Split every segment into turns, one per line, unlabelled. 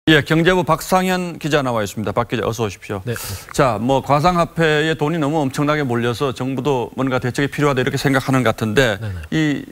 예, 경제부 박상현 기자 나와 있습니다. 박 기자 어서 오십시오.
네.
자, 뭐 가상화폐에 돈이 너무 엄청나게 몰려서 정부도 뭔가 대책이 필요하다 이렇게 생각하는 것 같은데 이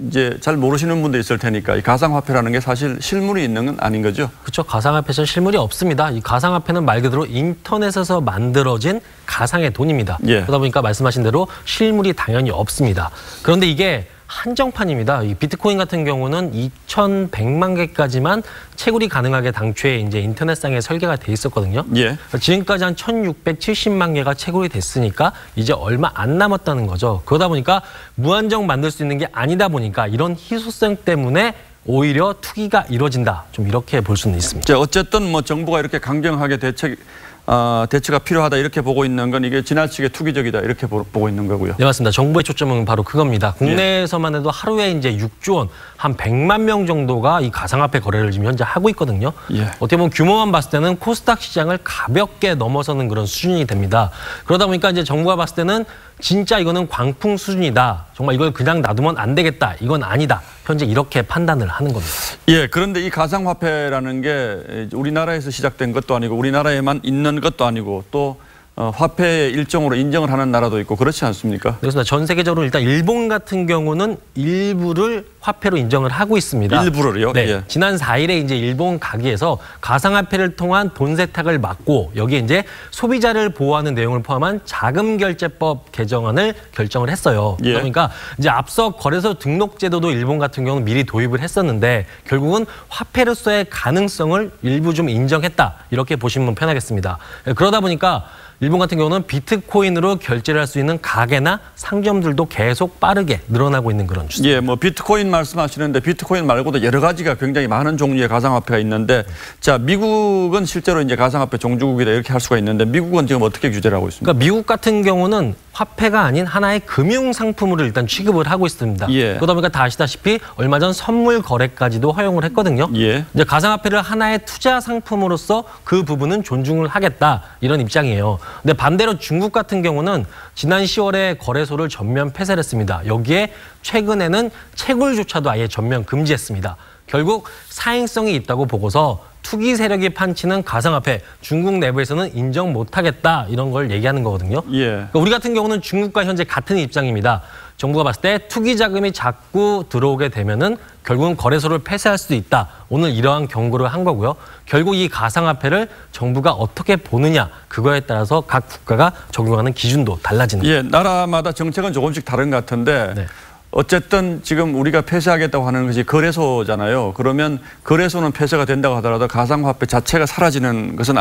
이제 잘 모르시는 분도 있을 테니까 이 가상화폐라는 게 사실 실물이 있는 건 아닌 거죠?
그렇죠. 가상화폐에서 실물이 없습니다. 이 가상화폐는 말 그대로 인터넷에서 만들어진 가상의 돈입니다.
예.
그러다 보니까 말씀하신 대로 실물이 당연히 없습니다. 그런데 이게 한정판입니다. 이 비트코인 같은 경우는 2,100만 개까지만 채굴이 가능하게 당초에 이제 인터넷상에 설계가 돼 있었거든요.
예.
지금까지 한 1,670만 개가 채굴이 됐으니까 이제 얼마 안 남았다는 거죠. 그러다 보니까 무한정 만들 수 있는 게 아니다 보니까 이런 희소성 때문에 오히려 투기가 이루어진다. 좀 이렇게 볼 수는 있습니다.
자, 어쨌든 뭐 정부가 이렇게 강경하게 대처가 필요하다 이렇게 보고 있는 건 이게 지나치게 투기적이다 이렇게 보고 있는 거고요.
네, 맞습니다. 정부의 초점은 바로 그겁니다. 국내에서만 해도 하루에 이제 6조 원, 한 100만 명 정도가 이 가상화폐 거래를 지금 현재 하고 있거든요.
예.
어떻게 보면 규모만 봤을 때는 코스닥 시장을 가볍게 넘어서는 그런 수준이 됩니다. 그러다 보니까 이제 정부가 봤을 때는 진짜 이거는 광풍 수준이다. 정말 이걸 그냥 놔두면 안 되겠다. 이건 아니다. 현재 이렇게 판단을 하는 겁니다.
예, 그런데 이 가상화폐라는 게 우리나라에서 시작된 것도 아니고 우리나라에만 있는 것도 아니고 또 화폐의 일종으로 인정을 하는 나라도 있고 그렇지 않습니까?
그렇습니다. 전 세계적으로 일단 일본 같은 경우는 일부를 화폐로 인정을 하고 있습니다.
일부를요?
네.
예.
지난 4일에 이제 일본 가게에서 가상화폐를 통한 돈 세탁을 막고 여기에 이제 소비자를 보호하는 내용을 포함한 자금결제법 개정안을 결정을 했어요.
예.
그러니까 이제 앞서 거래소 등록 제도도 일본 같은 경우는 미리 도입을 했었는데 결국은 화폐로서의 가능성을 일부 좀 인정했다. 이렇게 보시면 편하겠습니다. 그러다 보니까 일본 같은 경우는 비트코인으로 결제를 할 수 있는 가게나 상점들도 계속 빠르게 늘어나고 있는 그런 추세.
예, 뭐 비트코인 말씀하시는데 비트코인 말고도 여러 가지가 굉장히 많은 종류의 가상화폐가 있는데 자, 미국은 실제로 이제 가상화폐 종주국이다 이렇게 할 수가 있는데 미국은 지금 어떻게 규제를 하고 있습니까?
그러니까 미국 같은 경우는 화폐가 아닌 하나의 금융 상품으로 일단 취급을 하고 있습니다.
예.
그러다 보니까 다 아시다시피 얼마 전 선물 거래까지도 허용을 했거든요.
예.
이제 가상화폐를 하나의 투자 상품으로서 그 부분은 존중을 하겠다 이런 입장이에요. 근데 반대로 중국 같은 경우는 지난 10월에 거래소를 전면 폐쇄를 했습니다. 여기에 최근에는 채굴조차도 아예 전면 금지했습니다. 결국 사행성이 있다고 보고서 투기 세력이 판치는 가상화폐 중국 내부에서는 인정 못하겠다 이런 걸 얘기하는 거거든요.
예.
그러니까 우리 같은 경우는 중국과 현재 같은 입장입니다. 정부가 봤을 때 투기 자금이 자꾸 들어오게 되면은 결국은 거래소를 폐쇄할 수도 있다. 오늘 이러한 경고를 한 거고요. 결국 이 가상화폐를 정부가 어떻게 보느냐 그거에 따라서 각 국가가 적용하는 기준도 달라지는 거예요.
예, 나라마다 정책은 조금씩 다른 것 같은데
네.
어쨌든 지금 우리가 폐쇄하겠다고 하는 것이 거래소잖아요. 그러면 거래소는 폐쇄가 된다고 하더라도 가상화폐 자체가 사라지는 것은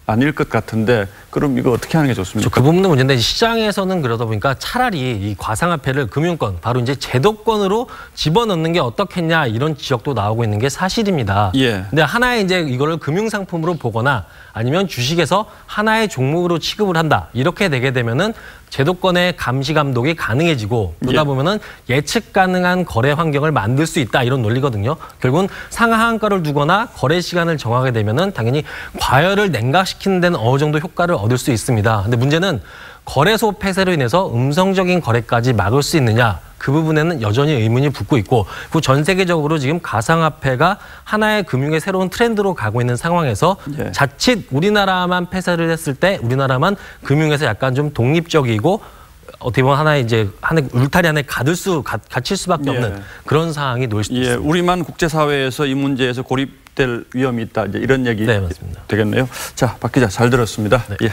아닐 것 같은데 그럼 이거 어떻게 하는 게 좋습니까?
그 부분은 문제인데 시장에서는 그러다 보니까 차라리 이 가상화폐를 금융권, 바로 이제 제도권으로 집어넣는 게 어떻겠냐 이런 지적도 나오고 있는 게 사실입니다.
예.
근데 하나의 이제 이거를 금융상품으로 보거나 아니면 주식에서 하나의 종목으로 취급을 한다. 이렇게 되게 되면은 제도권의 감시 감독이 가능해지고 그러다 보면은 예측 가능한 거래 환경을 만들 수 있다 이런 논리거든요. 결국은 상하한가를 두거나 거래 시간을 정하게 되면은 당연히 과열을 냉각시키는 데는 어느 정도 효과를 얻을 수 있습니다. 근데 문제는 거래소 폐쇄로 인해서 음성적인 거래까지 막을 수 있느냐 그 부분에는 여전히 의문이 붙고 있고 전 세계적으로 지금 가상화폐가 하나의 금융의 새로운 트렌드로 가고 있는 상황에서 자칫 우리나라만 폐쇄를 했을 때 우리나라만 금융에서 약간 좀 독립적이고 어떻게 보면 하나의 이제 울타리 안에 갇힐 수밖에 없는 그런 상황이 놓일 수도 있습니다.
우리만 국제사회에서 이 문제에서 고립될 위험이 있다. 이제 이런 얘기
네, 맞습니다.
되겠네요. 자, 박 기자 잘 들었습니다.
네.
예.